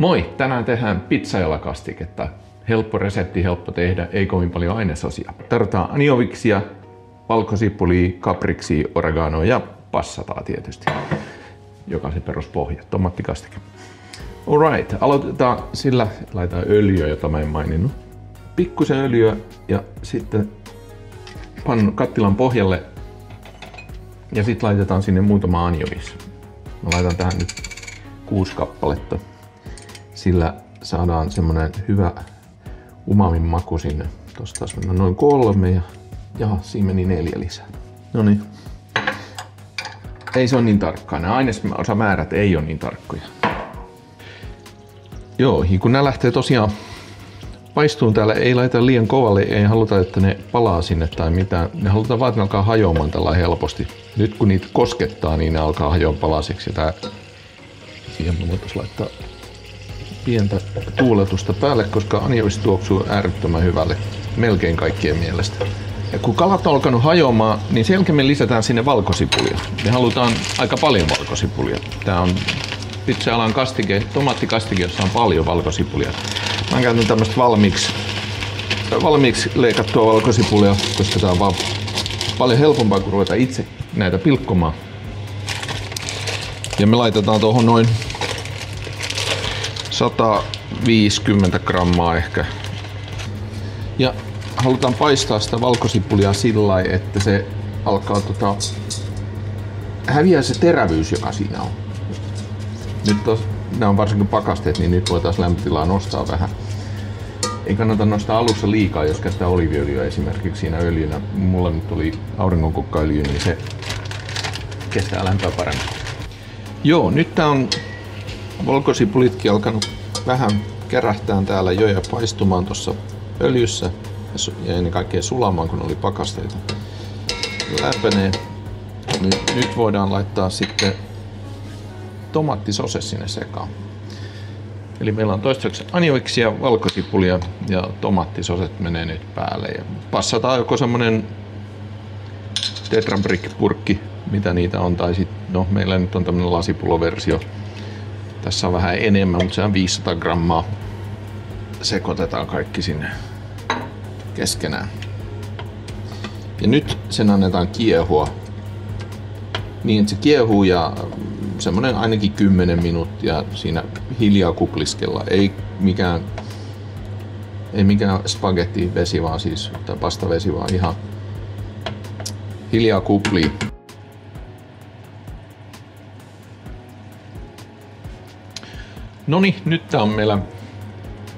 Moi! Tänään tehdään pizzajalakastiketta. Helppo resepti, helppo tehdä, ei kovin paljon ainesosia. Tarvitaan anjoviksia, valkosipulia, kapriksia, oreganoa ja passataa tietysti, joka on se peruspohja, tomaattikastike. Alright, aloitetaan sillä, laitetaan öljyä, jota mä en maininnut. Pikkusen öljyä ja sitten kattilan pohjalle ja sitten laitetaan sinne muutama anjovis. Mä laitan tähän nyt 6 kappaletta. Sillä saadaan semmonen hyvä umamin maku sinne. Tosta taas mennään noin 3 ja siinä meni 4 lisää. Noniin. Ei se ole niin tarkkaa. Nämä ainesosamäärät ei ole niin tarkkoja. Joo, kun nämä lähtee tosiaan paistuun täällä, ei laita liian kovalle, ei haluta, että ne palaa sinne tai mitään. Ne halutaan vaan, että ne alkaa hajoamaan tällä helposti. Nyt kun niitä koskettaa, niin ne alkaa hajoa palasiksi. Siihen me voitaisiin laittaa pientä tuuletusta päälle, anjovis tuoksuu äärettömän hyvälle melkein kaikkien mielestä. Ja kun kalat on alkanut hajoamaan, niin sen jälkeen me lisätään sinne valkosipulia. Me halutaan aika paljon valkosipulia. Tää on pizza-alan kastike, tomaattikastike, jossa on paljon valkosipulia. Mä käytän tämmöstä valmiiksi leikattua valkosipulia, koska tää on vaan paljon helpompaa kuin ruveta itse näitä pilkkomaan. Ja me laitetaan tuohon noin 150 grammaa ehkä. Ja halutaan paistaa sitä valkosipulia sillä lailla, että se alkaa häviää se terävyys, joka siinä on. Nyt nämä on varsinkin pakasteet, niin nyt voitaisiin lämpötilaa nostaa vähän. Ei kannata nostaa alussa liikaa, jos käyttää oliiviöljyä esimerkiksi siinä öljynä. Mulla nyt oli auringonkukkaöljy, niin se kestää lämpöä paremmin. Joo, nyt tää on valkosipulitkin alkanut vähän kerähtää täällä jo ja paistumaan tuossa öljyssä ja ennen kaikkea sulamaan, kun oli pakasteita. Lämpenee. Nyt voidaan laittaa sitten tomaattisose sinne sekaan. Eli meillä on toistaiseksi anjoviksia, valkosipulia ja tomaattisoset menee nyt päälle. Ja passataan joko semmonen Tetra Pak-purkki, mitä niitä on, tai sitten no meillä nyt on tämmönen lasipulloversio. Tässä on vähän enemmän, mutta se on 500 grammaa. Sekoitetaan kaikki sinne keskenään. Ja nyt sen annetaan kiehua. Niin, että se kiehuu ja semmonen ainakin 10 minuuttia siinä hiljaa kupliskella. Ei mikään spagettivesi, vaan siis tai pastavesi, vaan ihan hiljaa kuplii. Noniin, nyt tää on meillä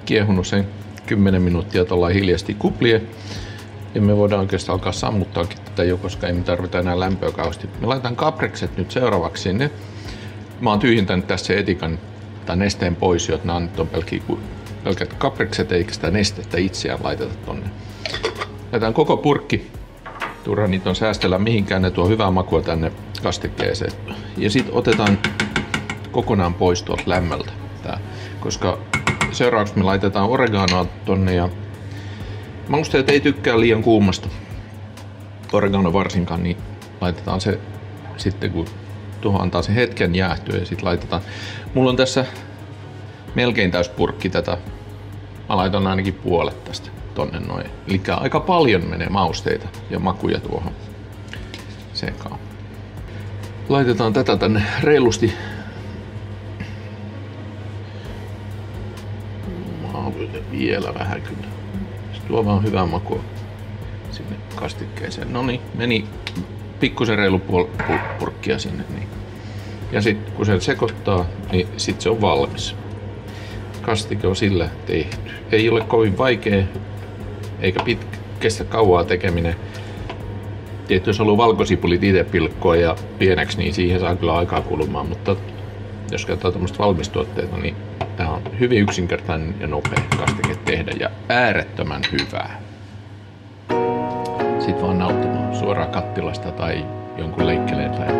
kiehunut sen 10 minuuttia tuolla hiljaisesti kuplie. Ja me voidaan oikeastaan alkaa sammuttaakin tätä jo, koska ei me tarvita enää lämpöä kauheasti. Me laitetaan kaprikset nyt seuraavaksi sinne. Mä oon tyhjentänyt tässä etikan tai nesteen pois, jotta nämä nyt on pelkät kaprikset eikä sitä nestettä itseään laiteta tonne. Laitetaan koko purkki. Turha niitä on säästellä mihinkään, ne tuo hyvää makua tänne kastikkeeseen. Ja sitten otetaan kokonaan pois tuolta lämmöltä. Koska seuraavaksi me laitetaan oreganoa tonne ja maustajat ei tykkää liian kuumasta. Oregano varsinkaan, niin laitetaan se sitten kun tuohon antaa se hetken jäähtyä ja sitten laitetaan. Mulla on tässä melkein täys purkki tätä. Mä laitan ainakin puolet tästä tonne noin. Eli aika paljon menee mausteita ja makuja tuohon sekaan. Laitetaan tätä tänne reilusti. Vielä vähän kyllä. Se tuo vaan hyvää makua sinne kastikkeeseen. No niin, meni pikkusen reilu purkkia sinne. Niin. Ja sitten kun se sekoittaa, niin sitten se on valmis. Kastike on sillä tehty. Ei ole kovin vaikea, eikä kestä kauaa tekeminen. Tietysti jos haluaa valkosipulit itse pilkkoa ja pieneksi, niin siihen saa kyllä aikaa kulumaan. Mutta jos käytetään tämmöistä valmistuotteita, niin tämä on hyvin yksinkertainen ja nopea kastike tehdä ja äärettömän hyvää. Sitten vaan nauttimaan suoraan kattilasta tai jonkun leikkeleen tai